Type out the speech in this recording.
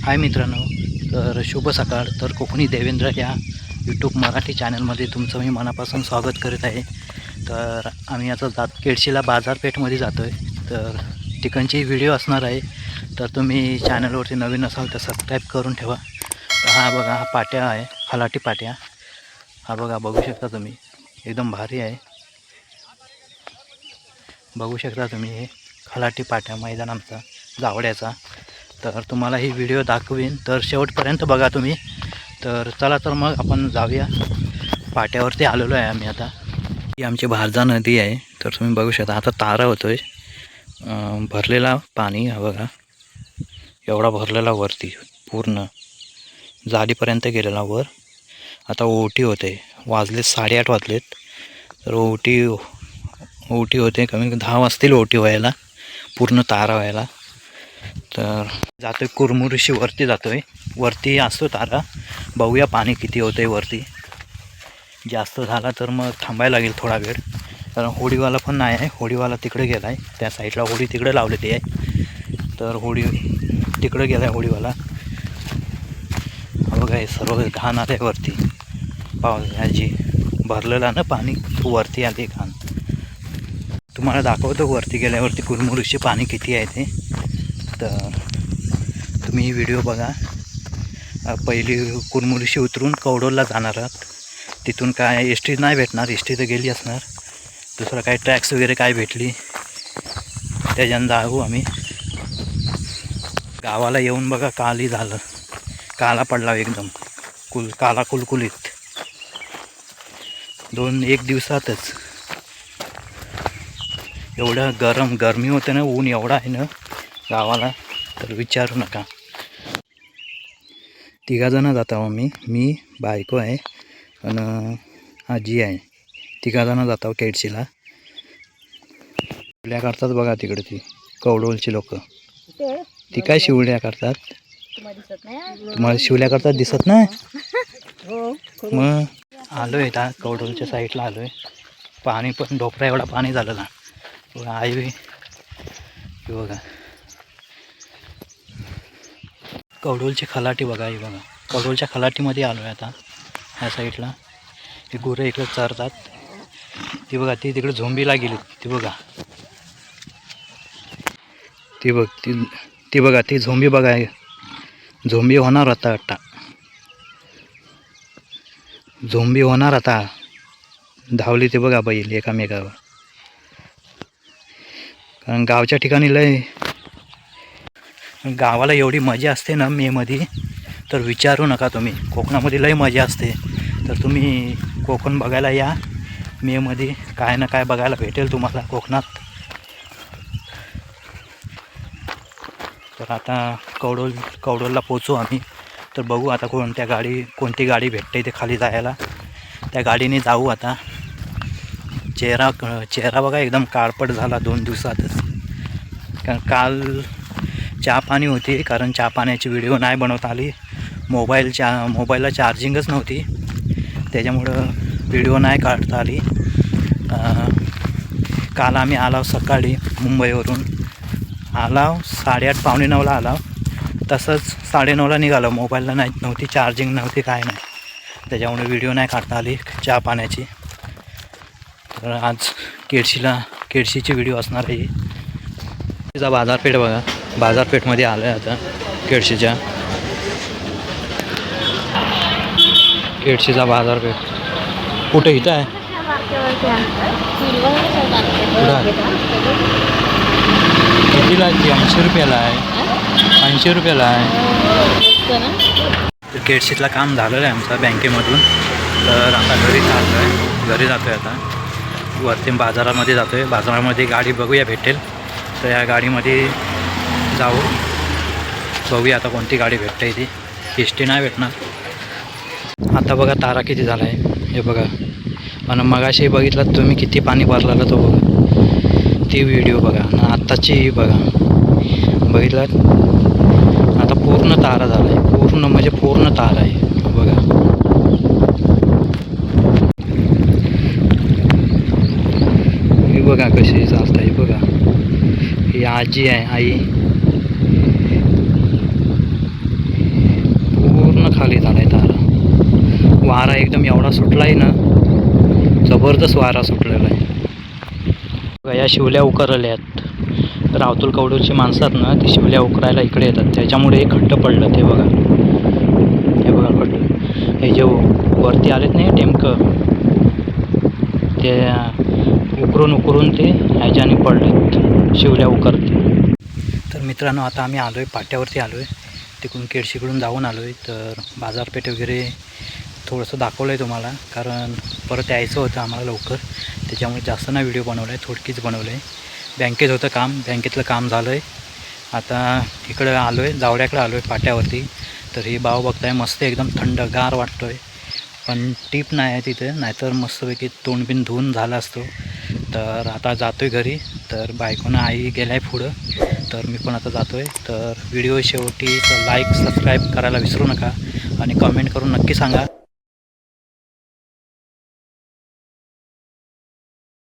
हाय मित्रांनो, तर शुभ सकाळ. तर कोकणी देवेंद्र या यूट्यूब मराठी चॅनलमध्ये तुमचं मी मनापासून स्वागत करीत आहे. तर आम्ही आता केडशीला बाजारपेठमध्ये जातो आहे. तर ठिकाणची व्हिडिओ असणार आहे. तर तुम्ही चॅनलवरती नवीन असाल तर सबस्क्राईब करून ठेवा. तर हा बघा, हा पाट्या आहे, खलाटी पाट्या. हा बघा, बघू शकता तुम्ही, एकदम भारी आहे. बघू शकता तुम्ही, हे खलाटी पाट्या मैदान आमचा जावड्याचा. तर तुम्हाला ही व्हिडिओ दाखवीन, तर शेवटपर्यंत बघा तुम्ही. तर चला, तर मग आपण जाऊया. पाट्यावरती आलेलो आहे आम्ही आता. ही आमची भारजा नदी आहे. तर तुम्ही बघू शकता, आता तारा होतो आहे, भरलेला पाणी. हा बघा, एवढा भरलेला वरती पूर्ण जाडीपर्यंत गेलेला वर. आता ओटी होते, वाजले 8:30 वाजलेत. तर ओटी होते, कमी 10 वाजतील ओटी व्हायला, पूर्ण तारा व्हायला. तर जातोय कुरमुरीशी वरती जातोय. वरती असतो तारा. बघूया पाणी किती होतंय वरती. जास्त झाला तर मग थांबायला लागेल थोडा वेळ, कारण होडीवाला पण नाही आहे. होडीवाला तिकडे गेला आहे, त्या साईडला होडी तिकडे लावलेली आहे. तर होडी तिकडे गेला आहे होडीवाला. बघा, हे सर्व घाण आले वरती. पावसाची भरलेला ना पाणी, वरती आले घाण. तुम्हाला दाखवतो वरती गेल्यावरती कुरमुरीशी पाणी किती आहे ते. तर तुम्ही ही व्हिडिओ बघा. पहिली कुरमुरीशी उतरून कवडोलला जाणार आहात. तिथून काय एस टी नाही भेटणार, एस टी तर गेली असणार. दुसरं काय ट्रॅक्स वगैरे काय भेटली त्याच्यानं जाऊ आम्ही. गावाला येऊन बघा, काली झालं, काला पडला एकदम, काला कुलकुलीत. 1 दिवसातच एवढं गरमी होतं ना, ऊन एवढा आहे ना गावाला, तर विचारू नका. 3 जण जातो आम्ही, मी, बायको आहे आणि आजी आहे. 3 जण जातो केडशीला. शिवल्या करतात बघा तिकडे ती कवडोलची लोक. ती काय शिवल्या करतात, तुम्हाला शिवल्या करतात दिसत नाही. मग आलोय आता कवडोलच्या साईडला आलोय. पाणी पण ढोपरा एवढा पाणी झालेला. आई बघा, कवडोलची खलाटी बघा, ही बघा, कवडोलच्या खलाटीमध्ये आलो आहे आता. ह्या साईडला ती गुरं इकडे चरतात. ती बघा, ती तिकडे झोंबीला गेली. ती बघा, ती बघा, ती झोंबी बघा, झोंबी होणार आता. झोंबी होणार आता. धावली ते बघा बैल एकामेकावर. कारण गावच्या ठिकाणी गावाला एवढी मजा असते ना मेमध्ये, तर विचारू नका तुम्ही. कोकणामध्ये लय मजा असते. तर तुम्ही कोकण बघायला या मेमध्ये. काय ना काय बघायला भेटेल तुम्हाला कोकणात. तर आता कवडोलला पोचू आम्ही. तर बघू आता कोणती गाडी भेटते ते खाली जायला. त्या गाडीने जाऊ आता. चेहरा बघा एकदम काळपट झाला 2 दिवसातच. कारण काल चहा पाणी होती, कारण चहा पाण्याची व्हिडिओ नाही बनवता आली. मोबाईलला चार्जिंगच नव्हती, त्याच्यामुळं व्हिडिओ नाही काढता आली. काल आम्ही आलो सकाळी मुंबईवरून. आलाव 8:30 पावणे 9ला आलाव. तसंच 9:30ला निघालो. मोबाईलला नव्हती चार्जिंग, नव्हती काय नाही, त्याच्यामुळे व्हिडिओ नाही काढता आली चहा पाण्याची. तर आज केडशीची व्हिडिओ असणार आहे. तिचा बाजारपेठ बघा, बाजारपेठमध्ये आलो आहे आता केडशीच्या. केडशीचा बाजारपेठ कुठे इथं आहे? कितीला आहे? 80 रुपयाला आहे. 80 रुपयाला आहे. तर केडशीतला काम झालेलं आहे आमचं बँकेमधून. तर आता घरी जातो आहे आता. वरती बाजारामध्ये जातो आहे. बाजारामध्ये गाडी बघूया भेटेल तर या गाडीमध्ये जाऊ. बघूया आता कोणती गाडी भेटते. ती एस टी नाही भेटणार. आता बघा तारा किती झाला आहे, हे बघा. आणि मगाशी बघितलं तुम्ही किती पाणी भरलेलं, तो बघा. ती व्हिडिओ बघा आणि आत्ताची बघा, बघितलं. आता पूर्ण तारा झाला आहे, पूर्ण म्हणजे पूर्ण तारा आहे बघा. हे बघा कशी चालत आहे बघा. ही आजी आहे, आई. खाली झाला आहे तारा. वारा एकदम एवढा सुटला आहे ना, जबरदस्त वारा सुटलेला आहे. या शिवल्या उकरल्या आहेत. रावतुल कवडूची माणसं आहेत ना, ती शिवल्या उकरायला इकडे येतात, त्याच्यामुळे हे खड्डं पडलं. ते बघा, हे बघा खड्डं. हे जे वरती आलेत नाही टेमकं, ते उकरून ते ह्याच्याने पडलेत, शिवल्या उकरते. तर मित्रांनो, आता आम्ही आलो आहे पाट्यावरती आलो आहे. तिकडून केडशीकडून जाऊन आलो आहे. तर बाजारपेठ वगैरे थोडंसं दाखवलं आहे तुम्हाला, कारण परत यायचं होतं आम्हाला लवकर, त्याच्यामुळे जास्त नाही व्हिडिओ बनवला आहे, थोडकीच बनवलं आहे. बँकेत होतं काम, बँकेतलं काम झालं आहे. आता इकडं आलो आहे, जावड्याकडे आलो आहे पाट्यावरती. तर ही बाव बघताय, मस्त एकदम थंडगार वाटतो आहे. पण टीप नाही आहे तिथे, नाहीतर मस्तपैकी तोंडबिन धुवून झाला असतो. तर आता जातो आहे घरी. तर बायकोनं आई गेला आहे पुढं, तर मी पण आता जातो आहे. तर व्हिडिओ शेवटी लाईक सबस्क्राईब करायला विसरू नका आणि कमेंट करून नक्की सांगा